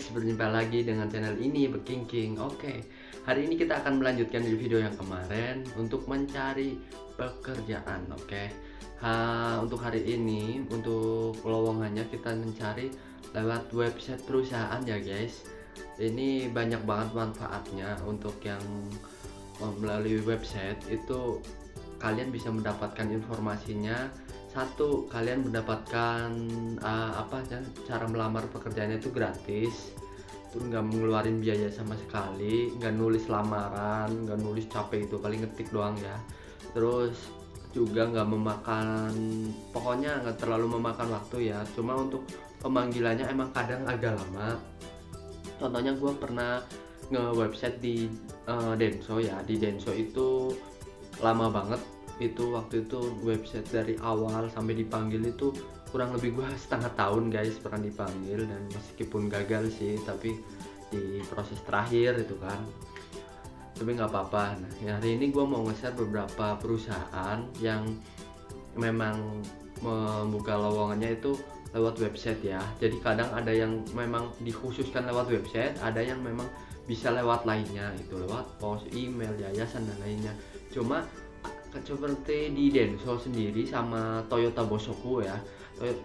guys, berjumpa lagi dengan channel ini Bekingking. Oke, hari ini kita akan melanjutkan di video yang kemarin untuk mencari pekerjaan. Oke, untuk hari ini untuk lowongannya kita mencari lewat website perusahaan ya guys. Ini banyak banget manfaatnya untuk yang melalui website itu. Kalian bisa mendapatkan informasinya. Satu, kalian mendapatkan cara melamar pekerjaannya itu gratis, terus nggak mengeluarin biaya sama sekali, nggak nulis lamaran, nggak nulis capek, itu paling ngetik doang ya. Terus juga nggak memakan, pokoknya nggak terlalu memakan waktu ya. Cuma untuk pemanggilannya emang kadang agak lama. Contohnya gue pernah nge-website di Denso ya. Di Denso itu lama banget. Itu waktu itu website dari awal sampai dipanggil itu kurang lebih gua setengah tahun guys pernah dipanggil, dan meskipun gagal sih tapi di proses terakhir itu kan, tapi nggak apa-apa. Nah, hari ini gua mau nge-share beberapa perusahaan yang memang membuka lowongannya itu lewat website ya. Jadi kadang ada yang memang dikhususkan lewat website, ada yang memang bisa lewat lainnya, itu lewat pos, email, yayasan dan lainnya. Cuma seperti di Denso sendiri sama Toyota Bosoku ya.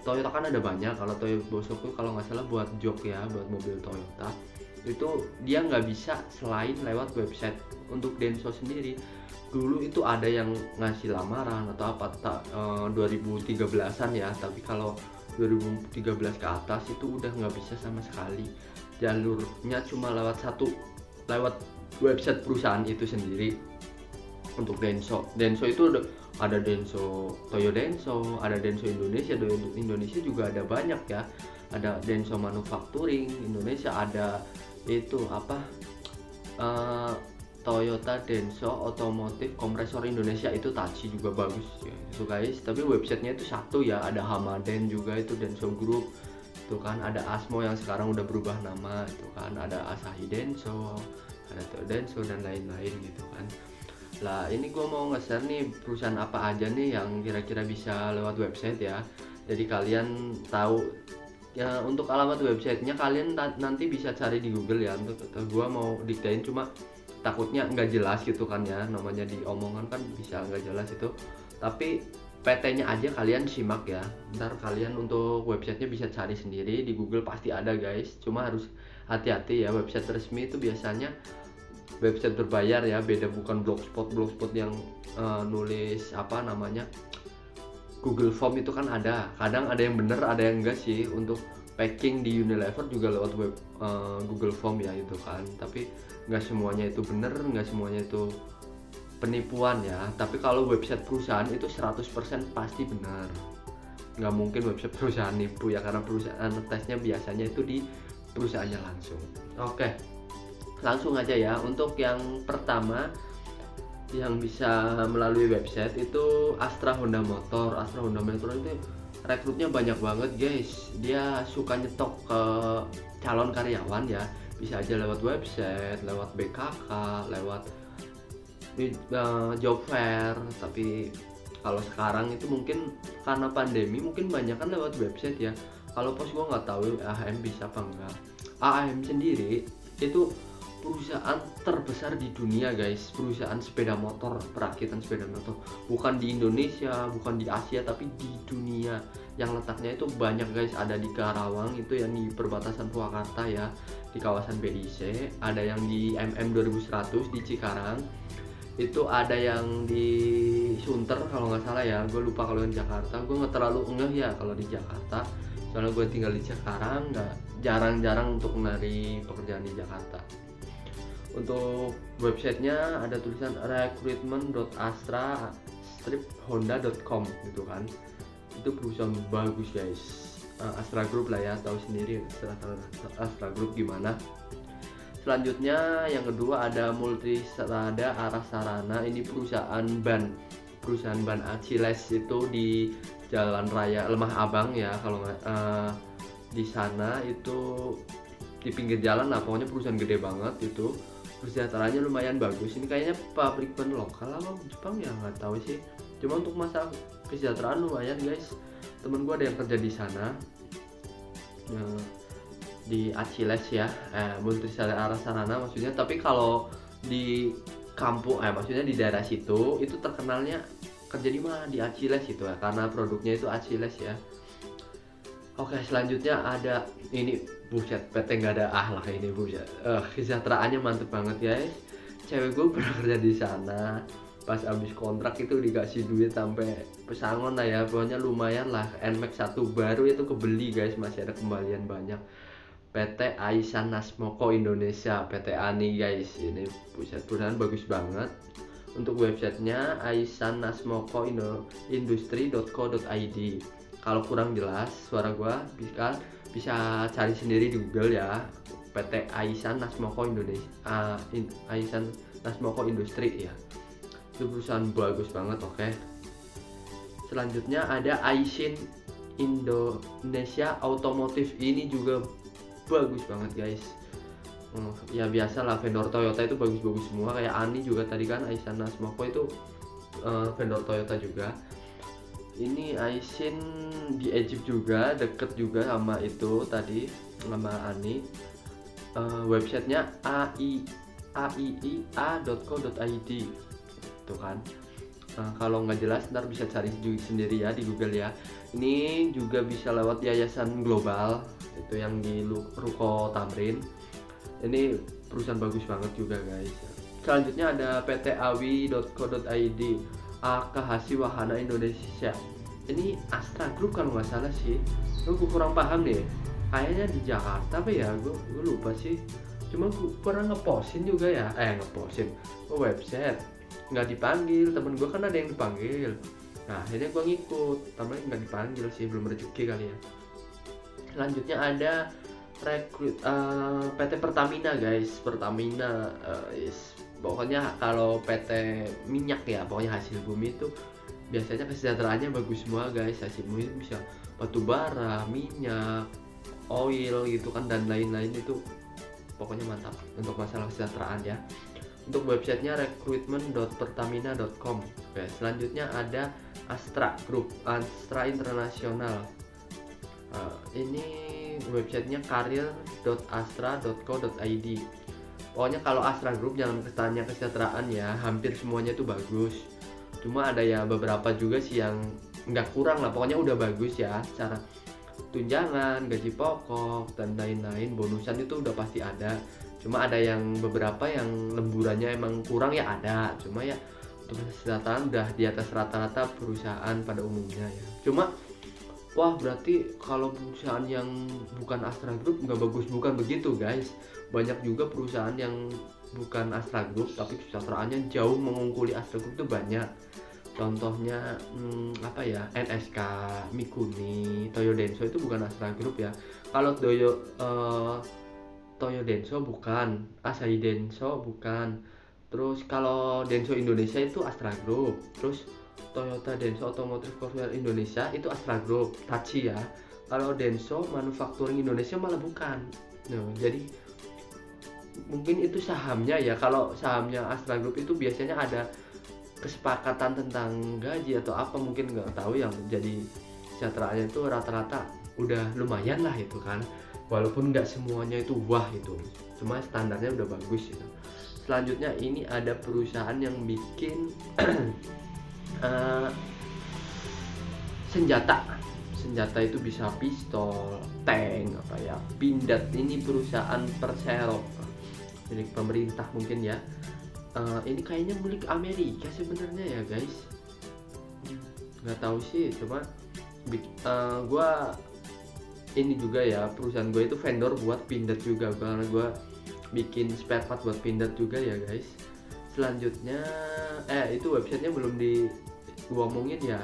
Toyota kan ada banyak. Kalau Toyota Bosoku kalau nggak salah buat jok ya, buat mobil Toyota, itu dia nggak bisa selain lewat website. Untuk Denso sendiri dulu itu ada yang ngasih lamaran atau apa 2013an ya, tapi kalau 2013 ke atas itu udah nggak bisa sama sekali. Jalurnya cuma lewat website perusahaan itu sendiri. Untuk Denso itu ada Denso Toyo Denso, ada Denso Indonesia. Indonesia juga ada banyak ya. Ada Denso Manufacturing Indonesia, ada itu Toyota Denso Otomotif Kompresor Indonesia, itu Tachi juga bagus ya, itu guys. Tapi websitenya itu satu ya. Ada Hamaden juga, itu Denso Group itu kan. Ada Asmo yang sekarang udah berubah nama itu kan. Ada Asahi Denso, ada Toyo Denso dan lain-lain gitu kan. Lah ini gue mau nge-share nih perusahaan apa aja nih yang kira-kira bisa lewat website ya. Jadi kalian tahu ya. Untuk alamat websitenya kalian nanti bisa cari di Google ya. Untuk gue mau diktain, cuma takutnya nggak jelas gitu kan ya, namanya di omongan kan bisa nggak jelas itu. Tapi PT-nya aja kalian simak ya. Ntar kalian untuk websitenya bisa cari sendiri di Google, pasti ada guys. Cuma harus hati-hati ya, website resmi itu biasanya website berbayar ya, beda bukan blogspot yang nulis Google Form itu kan ada. Kadang ada yang bener, ada yang enggak sih. Untuk packing di Unilever juga lewat Google Form ya itu kan. Tapi nggak semuanya itu bener, nggak semuanya itu penipuan ya. Tapi kalau website perusahaan itu 100% pasti benar. Nggak mungkin website perusahaan nipu ya, karena perusahaan tesnya biasanya itu di perusahaannya langsung. Oke, langsung aja ya. Untuk yang pertama yang bisa melalui website itu Astra Honda Motor. Astra Honda Motor itu rekrutnya banyak banget guys. Dia suka nyetok ke calon karyawan ya. Bisa aja lewat website, lewat BKK, lewat job fair. Tapi kalau sekarang itu mungkin karena pandemi mungkin banyak kan lewat website ya. Kalau pos gua nggak tahu AHM bisa apa enggak. AHM sendiri itu perusahaan terbesar di dunia guys, perusahaan sepeda motor, perakitan sepeda motor. Bukan di Indonesia, bukan di Asia, tapi di dunia. Yang letaknya itu banyak guys. Ada di Karawang, itu yang di perbatasan Purwakarta ya, di kawasan BIC. Ada yang di MM 2100 di Cikarang. Itu ada yang di Sunter kalau nggak salah ya, gue lupa. Kalau di Jakarta gue nggak terlalu ngeh ya kalau di Jakarta, soalnya gue tinggal di Cikarang, nggak jarang-jarang untuk mencari pekerjaan di Jakarta. Untuk websitenya ada tulisan recruitment.astra-honda.com gitu kan. Itu perusahaan bagus guys. Astra Group lah ya, tahu sendiri Astra Group gimana. Selanjutnya yang kedua ada Multistrada Arah Sarana. Ini perusahaan ban Aciles, itu di Jalan Raya Lemah Abang ya. Kalau di sana itu di pinggir jalan lah, pokoknya perusahaan gede banget itu. Kesejahteraannya lumayan bagus. Ini kayaknya pabrik ban lokal apa Jepang ya, nggak tahu sih. Cuma untuk masalah kesejahteraan lumayan guys. Temen gue ada yang kerja di sana. di Aciles ya, multiselera sarana maksudnya. Tapi kalau di kampung, maksudnya di daerah situ itu terkenalnya kerja di mana, di Aciles itu ya, karena produknya itu Aciles ya. Oke, selanjutnya ada ini, buset, PT nggak ada akhlak ini, buset. Kesejahteraannya mantep banget guys. Cewek gue pernah kerja di sana. Pas abis kontrak itu dikasih duit sampai pesangon lah ya, pokoknya lumayan lah. Nmax 1 baru itu kebeli guys, masih ada kembalian banyak. PT Aisan Nasmoko Indonesia, PT ANI guys. Ini buset, perusahaan bagus banget. Untuk websitenya aisanasmoko.industri.co.id. Kalau kurang jelas suara gua bisa cari sendiri di Google ya, PT Aisan Nasmoko Indonesia, Aisan Nasmoko Industri ya. Itu perusahaan bagus banget. Oke. Selanjutnya ada Aisin Indonesia Automotive, ini juga bagus banget guys. Ya biasalah vendor Toyota itu bagus-bagus semua, kayak Ani juga tadi kan, Aisin Nasmoko itu vendor Toyota juga. Ini Aisin di Egypt juga, deket juga sama itu tadi, sama Ani. Websitenya aiia.co.id tuh kan. Kalau nggak jelas ntar bisa cari sendiri ya di Google ya. Ini juga bisa lewat Yayasan Global itu yang di Ruko Tamrin. Ini perusahaan bagus banget juga guys. Selanjutnya ada ptawi.co.id, Akahasi Wahana Indonesia. Ini Astra Group kalau nggak salah sih. Gue kurang paham deh. Kayaknya di Jakarta apa ya? Gue lupa sih. Cuma gue pernah ngepostin juga ya. Ngepostin website. Nggak dipanggil. Temen gue kan ada yang dipanggil. Nah akhirnya gue ngikut. Temennya nggak dipanggil sih. Belum rezeki kali ya. Selanjutnya ada PT Pertamina guys. Pertamina pokoknya kalau PT minyak ya, pokoknya hasil bumi itu biasanya kesejahteraannya bagus semua guys. Hasil bumi bisa batu bara, minyak, oil gitu kan, dan lain-lain itu pokoknya mantap untuk masalah kesejahteraan ya. Untuk websitenya recruitment.pertamina.com. Oke, selanjutnya ada Astra Group, Astra Internasional. Ini websitenya karir.astra.co.id. Pokoknya kalau Astra Group jangan tanya kesejahteraan ya, hampir semuanya itu bagus. Cuma ada ya beberapa juga sih yang nggak kurang lah, pokoknya udah bagus ya. Secara tunjangan, gaji pokok, dan lain-lain, bonusan itu udah pasti ada. Cuma ada yang beberapa yang lemburannya emang kurang ya ada. Cuma ya untuk kesejahteraan udah di atas rata-rata perusahaan pada umumnya ya. Cuma wah, berarti kalau perusahaan yang bukan Astra Group nggak bagus, bukan begitu guys. Banyak juga perusahaan yang bukan Astra Group tapi kesejahteraannya jauh mengungkuli Astra Group itu banyak. Contohnya apa ya, NSK, Mikuni, Toyo Denso itu bukan Astra Group ya. Kalau Toyo Denso bukan, Asahi Denso bukan. Terus kalau Denso Indonesia itu Astra Group. Terus Toyota Denso Automotive Corporation Indonesia itu Astra Group, Tachi ya. Kalau Denso Manufacturing Indonesia malah bukan. Nah, jadi mungkin itu sahamnya ya. Kalau sahamnya Astra Group itu biasanya ada kesepakatan tentang gaji atau apa, mungkin nggak tahu, yang jadi kesejahteraannya itu rata-rata udah lumayan lah itu kan. Walaupun nggak semuanya itu wah itu, cuma standarnya udah bagus gitu. Selanjutnya ini ada perusahaan yang bikin senjata itu bisa pistol, tank, apa ya, pindad. Ini perusahaan Persero milik pemerintah mungkin ya. Ini kayaknya milik Amerika sebenarnya ya guys, nggak tahu sih. Cuma gua ini juga ya, perusahaan gue itu vendor buat pindad juga, karena gue bikin spare part buat pindad juga ya guys. Selanjutnya itu websitenya belum gua omongin ya,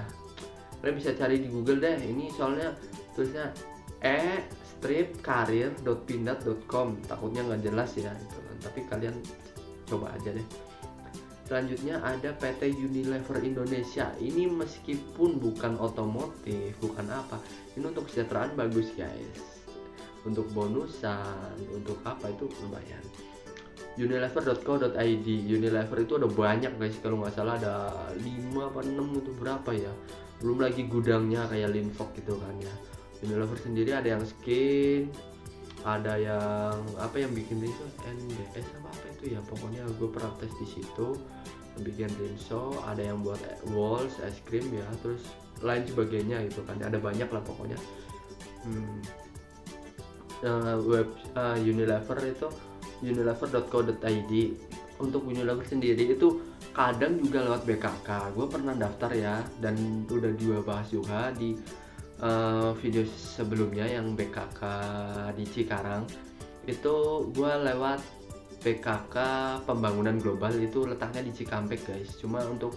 kalian bisa cari di Google deh. Ini soalnya tulisnya stripkarir.pindad.com, takutnya nggak jelas ya gitu kan, tapi kalian coba aja deh. Selanjutnya ada PT Unilever Indonesia. Ini meskipun bukan otomotif, bukan apa, ini untuk kesejahteraan bagus guys. Untuk bonusan, untuk apa itu lumayan. Unilever.co.id. Unilever itu ada banyak guys, kalau nggak salah ada 5 apa 6 itu berapa ya. Belum lagi gudangnya kayak Linfox gitu kan ya. Unilever sendiri ada yang skin, ada yang apa yang bikin Denso NDS apa itu ya, pokoknya gue pernah tes di situ bikin Denso. Ada yang buat walls es krim ya, terus lain sebagainya gitu kan, ada banyak lah pokoknya. Unilever itu unilever.co.id. Untuk Unilever sendiri itu kadang juga lewat BKK. Gue pernah daftar ya, dan udah juga bahas juga di video sebelumnya yang BKK di Cikarang. Itu gue lewat BKK Pembangunan Global, itu letaknya di Cikampek guys. Cuma untuk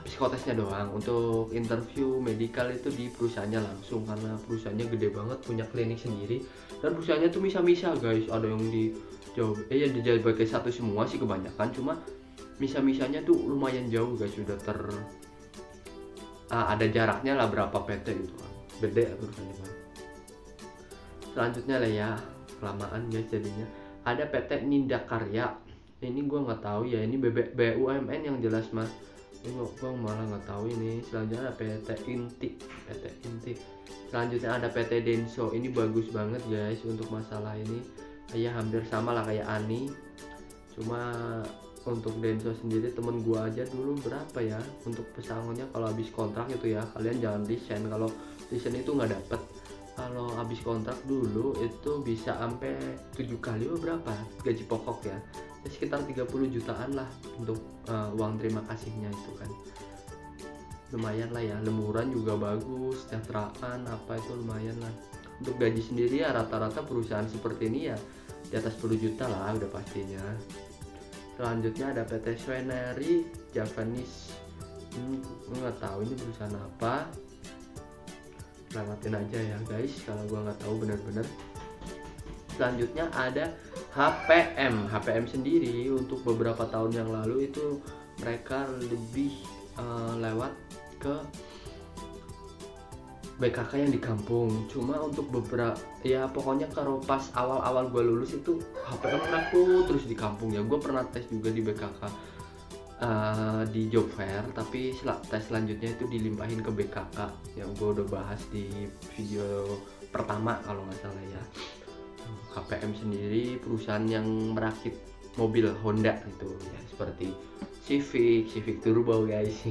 psikotesnya doang. Untuk interview medical itu di perusahaannya langsung, karena perusahaannya gede banget, punya klinik sendiri, dan perusahaannya tuh misa-misa guys. Ada yang di jauh yang di Jabodetabek satu semua sih kebanyakan, cuma misa-misanya tuh lumayan jauh guys, sudah ada jaraknya lah berapa PT gitu kan, gede perusahaannya kan. Selanjutnya lah ya, kelamaan guys jadinya, ada PT Nindakarya. Ini gua nggak tahu ya, ini BUMN yang jelas mah. Ini gua malah nggak tahu ini. Selanjutnya ada PT Inti. Selanjutnya ada PT Denso. Ini bagus banget guys untuk masalah ini. Ya hampir sama lah kayak Ani. Cuma untuk Denso sendiri temen gua aja dulu berapa ya untuk pesangonnya, kalau habis kontrak itu ya, kalian jangan desain. Kalau desain itu nggak dapet. Kalau habis kontrak dulu itu bisa sampai 7 kali berapa gaji pokok ya, sekitar 30 jutaan lah untuk uang terima kasihnya itu kan. Lumayan lah ya, lemburan juga bagus, kesejahteraan apa itu lumayan lah. Untuk gaji sendiri ya rata-rata perusahaan seperti ini ya di atas 10 juta lah udah pastinya. Selanjutnya ada PT Sweneri Japanese. Nggak tahu ini perusahaan apa, lewatin aja ya guys kalau gua nggak tahu benar-benar. Selanjutnya ada HPM sendiri. Untuk beberapa tahun yang lalu itu mereka lebih lewat ke BKK yang di kampung. Cuma untuk beberapa ya pokoknya kalau pas awal-awal gue lulus itu HPM aku terus di kampung ya. Gue pernah tes juga di BKK di job fair, tapi tes selanjutnya itu dilimpahin ke BKK yang gue udah bahas di video pertama kalau nggak salah ya. HPM sendiri perusahaan yang merakit mobil Honda itu ya, seperti Civic Turbo guys.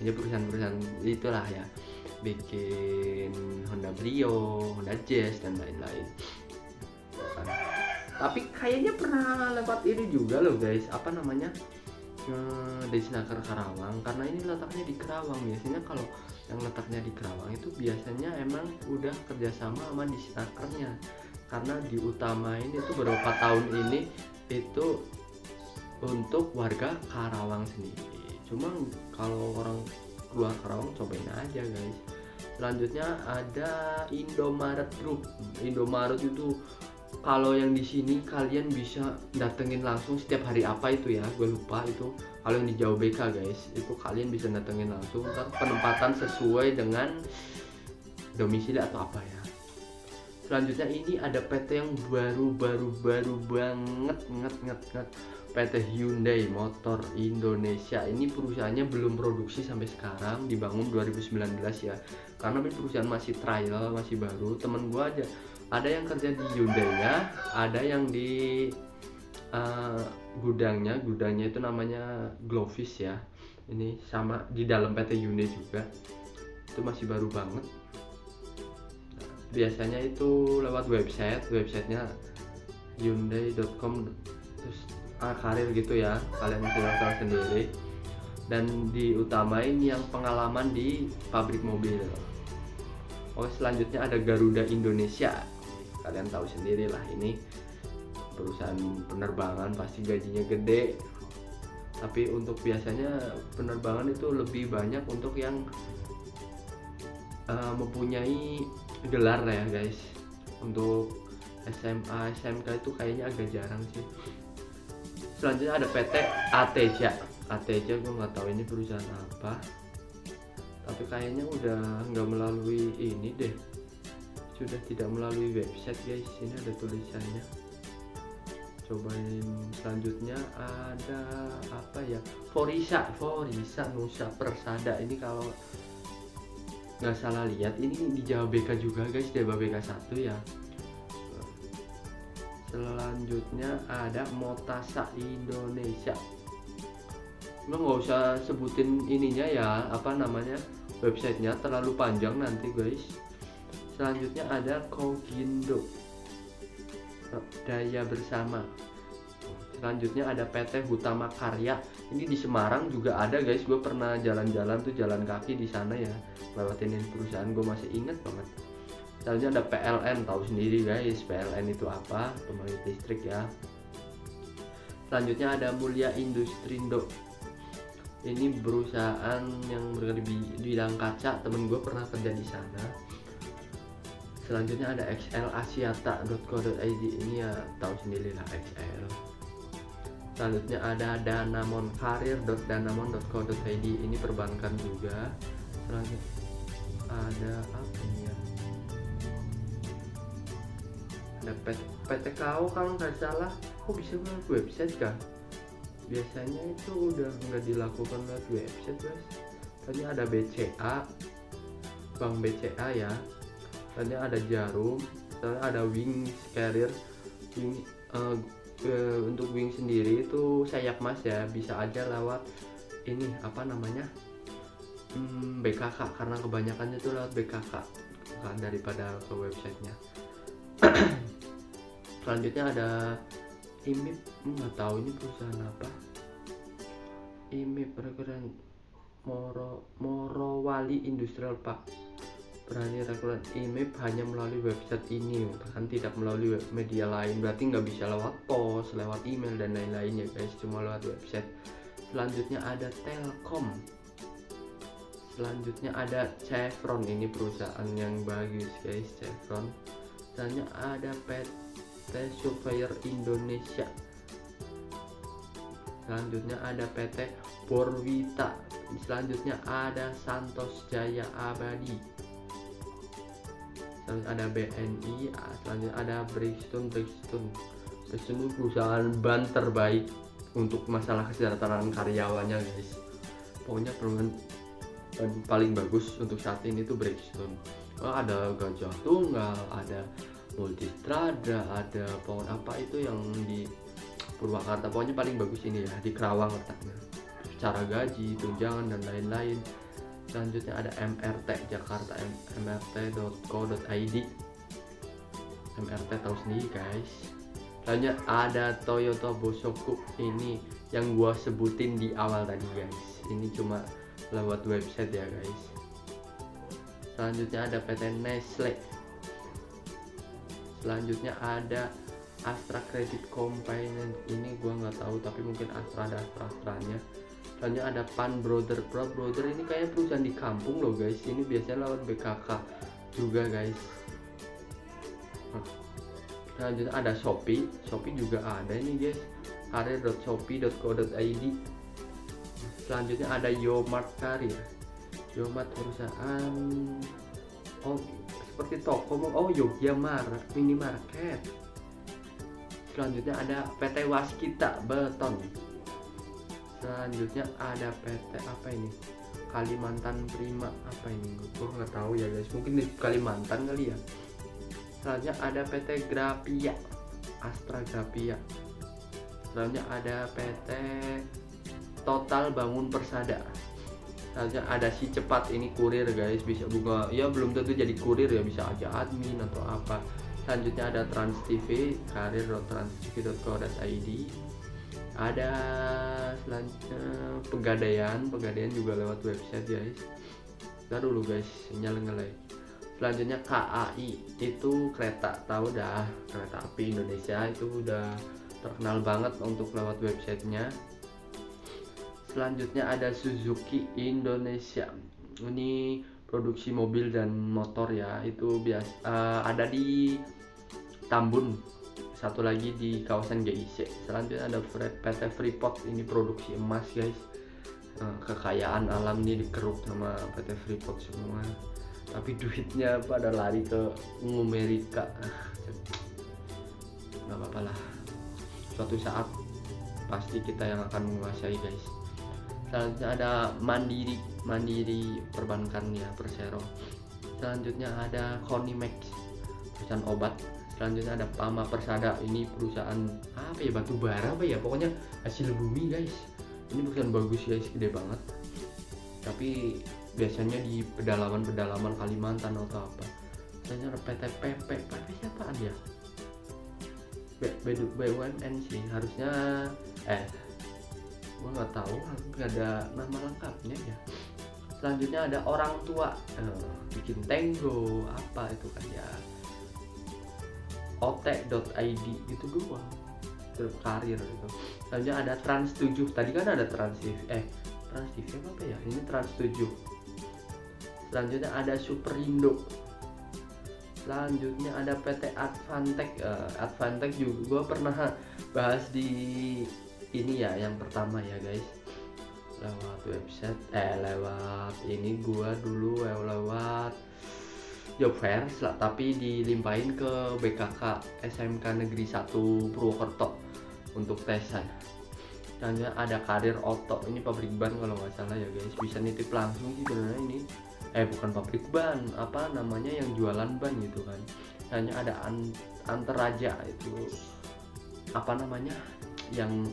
Ini perusahaan-perusahaan itulah ya, bikin Honda Brio, Honda Jazz dan lain-lain. Tapi kayaknya pernah lewat ini juga loh guys, apa namanya, Disnaker Karawang, karena ini letaknya di Karawang. Biasanya kalau yang letaknya di Karawang itu biasanya emang udah kerjasama sama Disnakernya, karena diutamain itu beberapa tahun ini itu untuk warga Karawang sendiri. Cuma kalau orang luar Karawang cobain aja guys. Selanjutnya ada Indomaret Group. Indomaret itu kalau yang di sini kalian bisa datengin langsung setiap hari apa itu ya, gue lupa itu. Kalau yang di Jawa BK guys, itu kalian bisa datengin langsung, ntar penempatan sesuai dengan domisili atau apa ya. Selanjutnya ini ada PT yang baru banget, PT Hyundai Motor Indonesia. Ini perusahaannya belum produksi sampai sekarang, dibangun 2019 ya, karena perusahaan masih trial, masih baru. Temen gua aja ada yang kerja di Hyundai-nya, ada yang di gudangnya itu namanya Glovis ya. Ini sama di dalam PT Hyundai juga, itu masih baru banget. Biasanya itu lewat websitenya hyundai.com, terus karir gitu ya, kalian bisa tahu sendiri. Dan diutamain yang pengalaman di pabrik mobil. Selanjutnya ada Garuda Indonesia, kalian tahu sendiri lah, ini perusahaan penerbangan, pasti gajinya gede. Tapi untuk biasanya penerbangan itu lebih banyak untuk yang mempunyai gelar ya guys. Untuk SMA, SMK itu kayaknya agak jarang sih. Selanjutnya ada PT Ateja, gue nggak tahu ini perusahaan apa, tapi kayaknya udah nggak melalui ini deh, sudah tidak melalui website guys. Ini ada tulisannya, cobain. Selanjutnya ada apa ya, Forisa Nusa Persada. Ini kalau nggak salah lihat ini di Jawa BK juga guys, Jawa BK 1 ya. Selanjutnya ada Motasa Indonesia. Lo nggak usah sebutin ininya ya, apa namanya, websitenya terlalu panjang nanti guys. Selanjutnya ada Kogindo Daya Bersama. Selanjutnya ada PT Hutama Karya. Ini di Semarang juga ada guys. Gue pernah jalan-jalan tuh, jalan kaki di sana ya, lewatin ini perusahaan, gue masih inget banget. Selanjutnya ada PLN, tahu sendiri guys PLN itu apa, pembangkit listrik ya. Selanjutnya ada Mulia Industrindo. Ini perusahaan yang bergerak di bidang kaca, temen gue pernah kerja di sana. Selanjutnya ada xlasiata.co.id. Ini ya tahu sendiri lah XL. Selanjutnya ada danamonkarir.danamon.co.id. Ini perbankan juga. Selanjutnya ada apa ini ya? Ada PTKO kalau nggak salah. Kok bisa buat website kah? Biasanya itu udah nggak dilakukan lewat website guys. Tadi ada BCA, Bank BCA ya. Tadi ada Jarum. Tadi ada Wings Carrier. Untuk Wing sendiri itu sayap mas ya, bisa aja lewat ini apa namanya, BKK, karena kebanyakannya itu lewat BKK kan, daripada ke websitenya. Selanjutnya ada IMIP, nggak tahu ini perusahaan apa. IMIP rekrutan Morowali Industrial Park. Berani rekrutan IMIP hanya melalui website ini, kan tidak melalui media lain. Berarti nggak bisa lewat pos, lewat email dan lain-lainnya guys, cuma lewat website. Selanjutnya ada Telkom. Selanjutnya ada Chevron, ini perusahaan yang bagus guys, Chevron. Selanjutnya ada PT Surveyor Indonesia. Selanjutnya ada PT Borwita. Selanjutnya ada Santos Jaya Abadi. Selanjutnya ada BNI. Selanjutnya ada Bridgestone itu perusahaan ban terbaik untuk masalah kesejahteraan karyawannya guys. Pokoknya perusahaan paling bagus untuk saat ini tuh Bridgestone. Ada Gajah Tunggal, ada Multistrada, ada pohon apa itu yang di Purwakarta. Pokoknya paling bagus ini ya, di Kerawang letaknya. Secara gaji, tunjangan dan lain-lain. Selanjutnya ada MRT Jakarta, mrt.co.id. MRT tahu sendiri guys. Selanjutnya ada Toyota Bosoku, ini yang gua sebutin di awal tadi guys. Ini cuma lewat website ya guys. Selanjutnya ada PT Nestle. Selanjutnya ada Astra Credit Company. Ini gua nggak tahu, tapi mungkin Astra ada Astranya. Selanjutnya ada Pan Brother. Ini kayak perusahaan di kampung loh guys. Ini biasanya lewat BKK juga guys. Selanjutnya ada Shopee juga ada ini guys, karir.shopee.co.id. Selanjutnya ada Yomart Karir. Yomart perusahaan seperti toko, Yogyamart minimarket. Selanjutnya ada PT Waskita Beton. Selanjutnya ada PT apa ini, Kalimantan Prima, apa ini gue nggak tahu ya guys, mungkin di Kalimantan kali ya. Selanjutnya ada PT Grapia, Astra Grapia. Selanjutnya ada PT Total Bangun Persada. Selanjutnya ada Si Cepat, ini kurir guys, bisa buka ya, belum tentu jadi kurir ya, bisa aja admin atau apa. Selanjutnya ada Trans TV, karir.transtv.co.id. Ada selanjutnya Pegadaian juga lewat website guys. Ntar dulu guys, nyala-nyalain. Selanjutnya KAI, itu kereta, tahu dah, kereta api Indonesia itu udah terkenal banget untuk lewat websitenya. Selanjutnya ada Suzuki Indonesia, ini produksi mobil dan motor ya, itu biasa ada di Tambun, satu lagi di kawasan GIC. Selanjutnya ada PT Freeport, ini produksi emas guys. Kekayaan alam ini dikeruk sama PT Freeport semua, tapi duitnya pada lari ke Amerika. Nggak apa-apa lah, suatu saat pasti kita yang akan menguasai guys. Selanjutnya ada Mandiri perbankan ya, Persero. Selanjutnya ada Konimex, perusahaan obat Selanjutnya ada Pama Persada, ini perusahaan apa ya, batu bara apa ya, pokoknya hasil bumi guys. Ini perusahaan bagus guys, gede banget. Tapi biasanya di pedalaman Kalimantan atau apa. Misalnya PT PP siapaan ya? BUMN sih harusnya, gua nggak tahu, nggak ada nama lengkapnya ya. Selanjutnya ada Orang Tua, bikin Tenggo apa itu kan ya, ot.id itu doang, terus karir itu. Selanjutnya ada Trans 7, tadi kan ada Trans TV apa ya, ini Trans 7. Selanjutnya ada Superindo. Selanjutnya ada PT Advantech juga gue pernah bahas di ini ya, yang pertama ya guys, lewat website, lewat ini gue dulu lewat job fair, tapi dilimpahin ke BKK SMK Negeri 1 Purwokerto untuk tesan. Selanjutnya ada Karir Oto, ini pabrik ban kalau nggak salah ya guys, bisa nitip langsung sih sebenarnya ini, bukan pabrik ban, apa namanya, yang jualan ban gitu kan. Hanya ada Anteraja, itu apa namanya, yang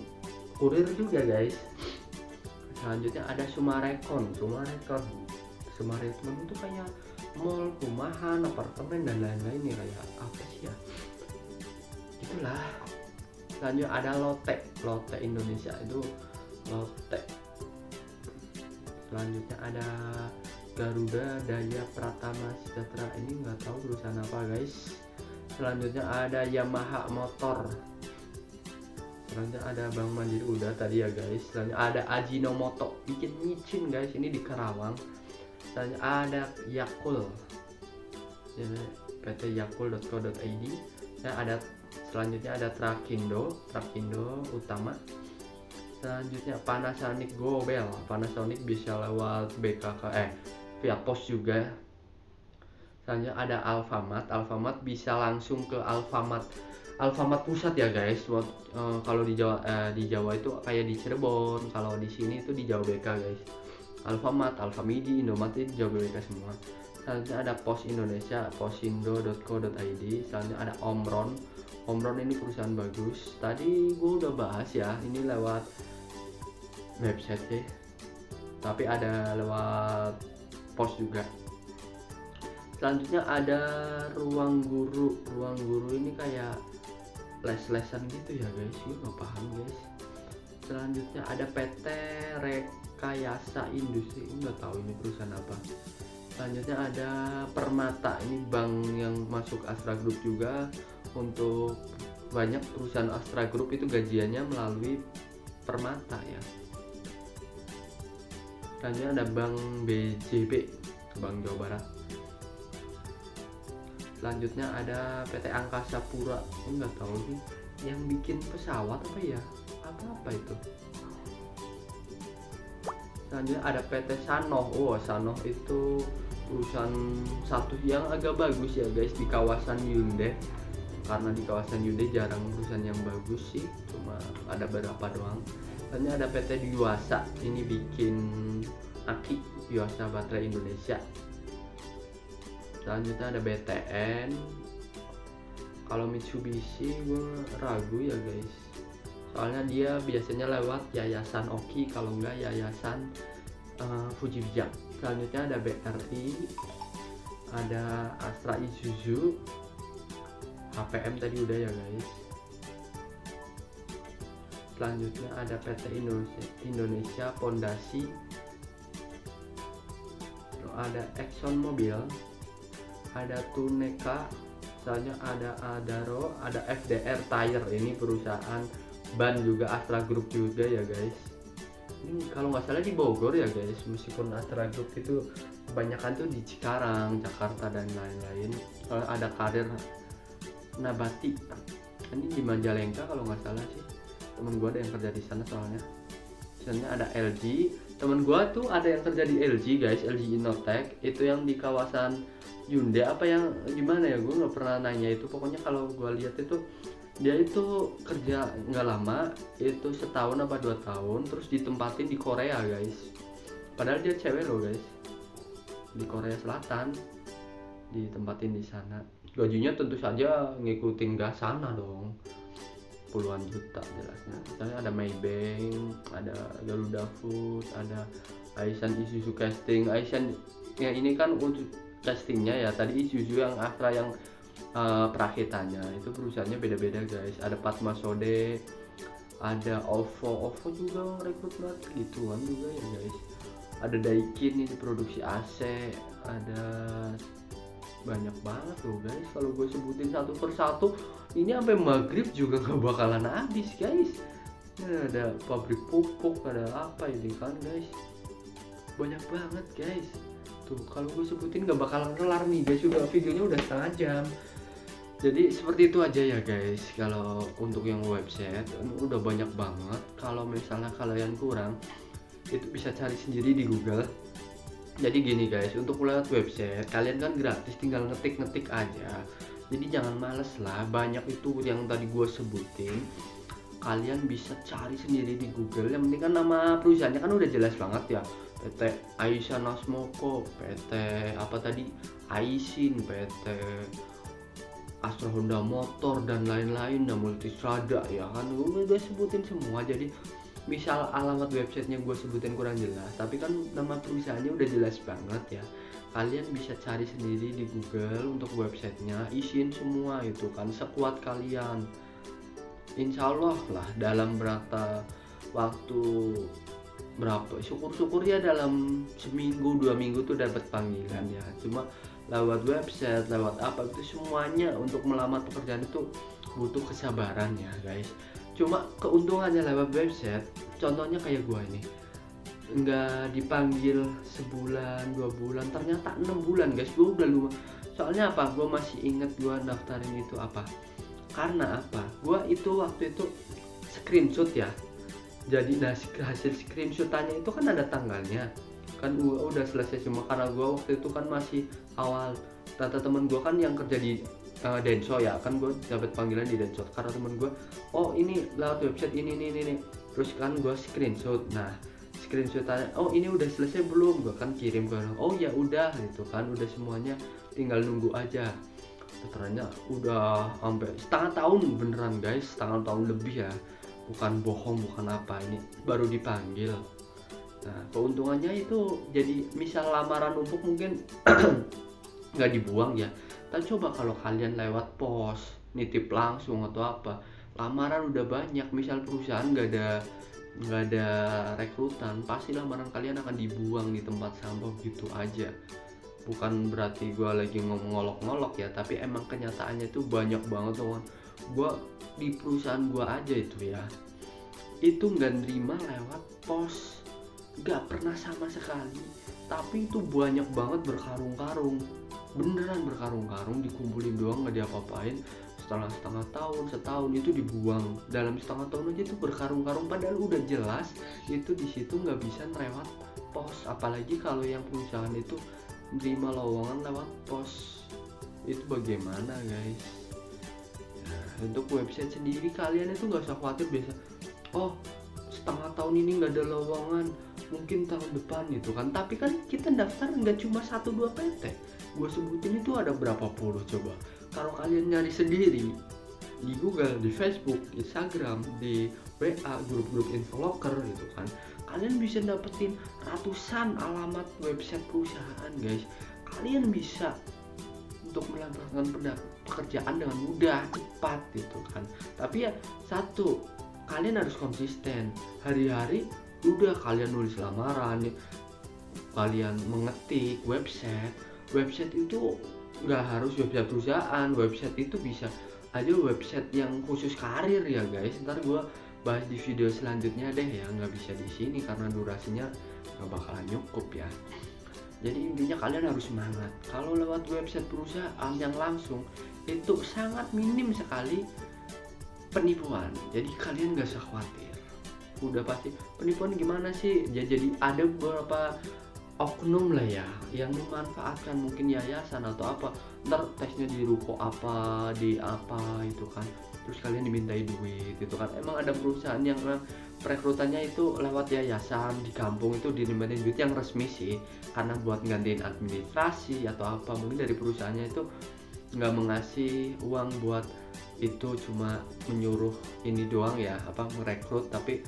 kurir juga guys. Selanjutnya ada Sumarekon itu kayak mall, perumahan, apartemen dan lain-lain ya, kayak apa sih ya, itulah. Selanjutnya ada Lotte Indonesia, itu Lotte. Selanjutnya ada Garuda Daya Pratama Sejahtera, ini nggak tahu perusahaan apa guys. Selanjutnya ada Yamaha Motor. Selanjutnya ada Bank Mandiri, udah tadi ya guys. Selanjutnya ada Ajinomoto, bikin micin guys, ini di Karawang. Selanjutnya ada Yakult, PT yakult.co.id. Selanjutnya ada Trakindo Utama. Selanjutnya Panasonic Global, Panasonic bisa lewat BKK, via pos juga. Selanjutnya ada Alfamart bisa langsung ke Alfamart pusat ya guys. Kalau di Jawa itu kayak di Cirebon, kalau di sini itu di Jawa BK guys. Alfamart, Alfamidi, Indomaret itu Jawa BK semua. Selanjutnya ada Pos Indonesia, posindo.co.id. Selanjutnya ada Omron ini perusahaan bagus. Tadi gue udah bahas ya, ini lewat website sih, tapi ada lewat pos juga. Selanjutnya ada Ruang Guru ini kayak les-lesan gitu ya guys, gue nggak paham guys. Selanjutnya ada PT Rekayasa Industri, nggak tahu ini perusahaan apa. Selanjutnya ada Permata, ini bank yang masuk Astra Group juga. Untuk banyak perusahaan Astra Group itu gajiannya melalui Permata ya. Selanjutnya ada Bank BJB, Bank Jawa Barat. Selanjutnya ada PT Angkasa Pura, nggak tahu sih, yang bikin pesawat apa ya, apa itu. Selanjutnya ada PT Sanoh. Sanoh itu perusahaan satu yang agak bagus ya guys di kawasan Hyundai, karena di kawasan Hyundai jarang perusahaan yang bagus sih, cuma ada beberapa doang. Selanjutnya ada PT Yuasa, ini bikin aki, Yuasa Baterai Indonesia. Selanjutnya ada BTN. Kalau Mitsubishi gue ragu ya guys, soalnya dia biasanya lewat Yayasan Oki, kalau enggak Yayasan Fuji Bijak. Selanjutnya ada BRI, ada Astra Isuzu, HPM tadi udah ya guys. Selanjutnya ada PT Indonesia Fondasi, ada Exxon Mobil, ada Tuneka. Selanjutnya ada Adaro, ada FDR Tire, ini perusahaan ban juga Astra Group juga ya guys. Ini kalau nggak salah di Bogor ya guys, meskipun Astra Group itu kebanyakan tuh di Cikarang, Jakarta dan lain-lain. Kalau ada Karir Nabati, ini di Majalengka kalau nggak salah sih, temen gue ada yang kerja di sana soalnya. Selanjutnya ada LG, temen gue tuh ada yang kerja di LG guys, LG Innotech, itu yang di kawasan Hyundai apa yang gimana ya, gue nggak pernah nanya itu. Pokoknya kalau gue lihat itu dia itu kerja nggak lama, itu setahun apa 2 tahun, terus ditempatin di Korea guys, padahal dia cewek loh guys, di Korea Selatan ditempatin di sana. gajinya tentu saja ngikutin gas sana dong, puluhan juta jelasnya. Misalnya ada Maybank, ada Garuda Food, ada Aisan Isuzu Casting. Aisan yang ini kan untuk castingnya ya, tadi Isuzu yang Astra yang perakitannya itu perusahaannya beda-beda guys. Ada Patma Sode, ada OVO juga rekrut gituan juga ya guys. Ada Daikin ini produksi AC, ada banyak banget loh guys. Kalau gue sebutin satu persatu ini sampai maghrib juga nggak bakalan habis guys. Ini ada pabrik pupuk, ada apa ini kan guys, banyak banget guys. Tuh kalau gue sebutin nggak bakalan kelar nih guys, udah videonya udah setengah jam. Jadi seperti itu aja ya guys. Kalau untuk yang website udah banyak banget. Kalau misalnya kalian kurang, itu bisa cari sendiri di Google. Jadi gini guys, untuk lewat website kalian kan gratis, tinggal ngetik aja. Jadi jangan males lah, banyak itu yang tadi gue sebutin. Kalian bisa cari sendiri di Google. Yang penting kan nama perusahaannya kan udah jelas banget ya. PT Aisyah Nasmoko, PT apa tadi, Aisin, PT Astra Honda Motor dan lain-lain, dan Multistrada ya kan, gue udah sebutin semua. Jadi misal alamat websitenya gue sebutin kurang jelas, tapi kan nama perusahaannya udah jelas banget ya. Kalian bisa cari sendiri di Google untuk websitenya, isiin semua itu kan sekuat kalian. Insya Allah lah dalam berapa waktu, berapa syukur-syukur ya dalam seminggu 2 minggu tuh dapat panggilan ya. Cuma lewat website, lewat apa itu semuanya untuk melamar pekerjaan itu butuh kesabaran ya guys. Cuma keuntungannya lewat website, contohnya kayak gua ini nggak dipanggil sebulan 2 bulan, ternyata 6 bulan guys. Gua udah lupa. Soalnya apa, gua masih inget gua daftarin itu apa, karena apa, gua itu waktu itu screenshot ya. Jadi hasil screenshotannya itu kan ada tanggalnya kan, udah selesai semua. Karena gua waktu itu kan masih awal, tata temen gua kan yang kerja di Denso ya kan, gue dapat panggilan di Denso karena temen gue, oh ini lewat website ini, terus kan gue screenshot. Nah screenshotannya, oh ini udah selesai belum, gue kan kirim ke orang, oh ya udah gitu kan, udah semuanya tinggal nunggu aja. Ternyata udah sampai setengah tahun beneran guys, setengah tahun lebih ya, bukan bohong bukan apa, ini baru dipanggil. Nah keuntungannya itu, jadi misal lamaran numpuk mungkin nggak dibuang ya. Tapi coba kalau kalian lewat pos, nitip langsung atau apa, lamaran udah banyak. Misal perusahaan nggak ada rekrutan, pasti lamaran kalian akan dibuang di tempat sampah gitu aja. Bukan berarti gue lagi ngolok-ngolok ya, tapi emang kenyataannya itu banyak banget teman. Gue di perusahaan gue aja itu ya, itu nggak nerima lewat pos, nggak pernah sama sekali. Tapi itu banyak banget berkarung-karung, beneran berkarung-karung, dikumpulin doang nggak diapa-apain. Setelah setengah tahun, setahun itu dibuang. Dalam setengah tahun aja itu berkarung-karung, padahal udah jelas itu di situ nggak bisa lewat pos. Apalagi kalau yang perusahaan itu terima lowongan lewat pos, itu bagaimana guys? Nah, untuk website sendiri kalian itu nggak usah khawatir. Biasa, oh setengah tahun ini nggak ada lowongan, mungkin tahun depan gitu kan. Tapi kan kita daftar nggak cuma 1-2 PT, gue sebutin itu ada berapa puluh. Coba kalau kalian nyari sendiri di Google, di Facebook, Instagram, di WA, grup-grup infoloker gitu kan, kalian bisa dapetin ratusan alamat website perusahaan guys. Kalian bisa untuk melakukan pekerjaan dengan mudah, cepat gitu kan. Tapi ya satu, kalian harus konsisten. Hari-hari udah kalian nulis lamaran, kalian mengetik website itu nggak harus website perusahaan. Website itu bisa aja website yang khusus karir ya guys. Ntar gue bahas di video selanjutnya deh ya, nggak bisa di sini karena durasinya nggak bakalan cukup ya. Jadi intinya kalian harus semangat. Kalau lewat website perusahaan yang langsung itu sangat minim sekali penipuan, jadi kalian nggak usah khawatir. Udah pasti penipuan gimana sih ya, jadi ada beberapa oknum lah ya yang memanfaatkan mungkin yayasan atau apa, ntar tesnya di ruko apa, di apa itu kan, terus kalian dimintai duit itu kan. Emang ada perusahaan yang perekrutannya itu lewat yayasan di kampung, itu dimintain duit yang resmi sih, karena buat gantiin administrasi atau apa, mungkin dari perusahaannya itu nggak mengasih uang buat itu, cuma menyuruh ini doang ya, apa, merekrut, tapi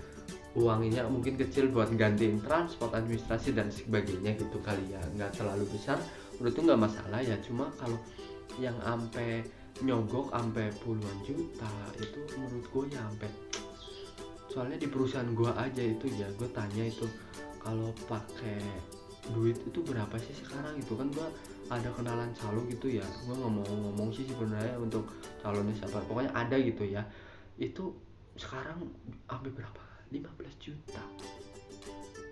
uangnya mungkin kecil buat gantiin transport, administrasi dan sebagainya gitu kali ya, nggak terlalu besar. Menurut itu nggak masalah ya, cuma kalau yang ampe nyogok ampe puluhan juta itu menurut gue ya ampe, soalnya di perusahaan gue aja itu ya, gue tanya itu kalau pakai duit itu berapa sih sekarang, itu kan gue ada kenalan calo gitu ya, gue nggak mau ngomong sih sebenarnya untuk calonnya siapa, pokoknya ada gitu ya, itu sekarang ampe berapa, 15 juta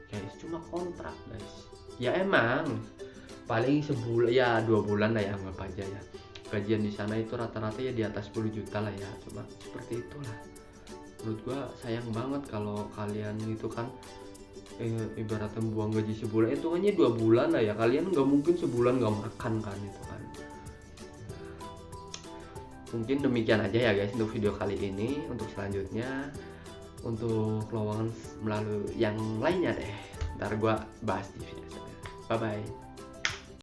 guys, cuma kontrak guys. Ya emang paling sebulan ya 2 bulan lah ya, anggap aja ya, gajian di sana itu rata-rata ya di atas 10 juta lah ya, cuma seperti itulah. Menurut gua sayang banget kalau kalian itu kan ibaratnya buang gaji sebulan, itu hanya 2 bulan lah ya, kalian nggak mungkin sebulan nggak makan kan, itu kan. Mungkin demikian aja ya guys untuk video kali ini. Untuk selanjutnya, untuk lowongan melalui yang lainnya deh, ntar gua bahas di video selanjutnya. Bye bye.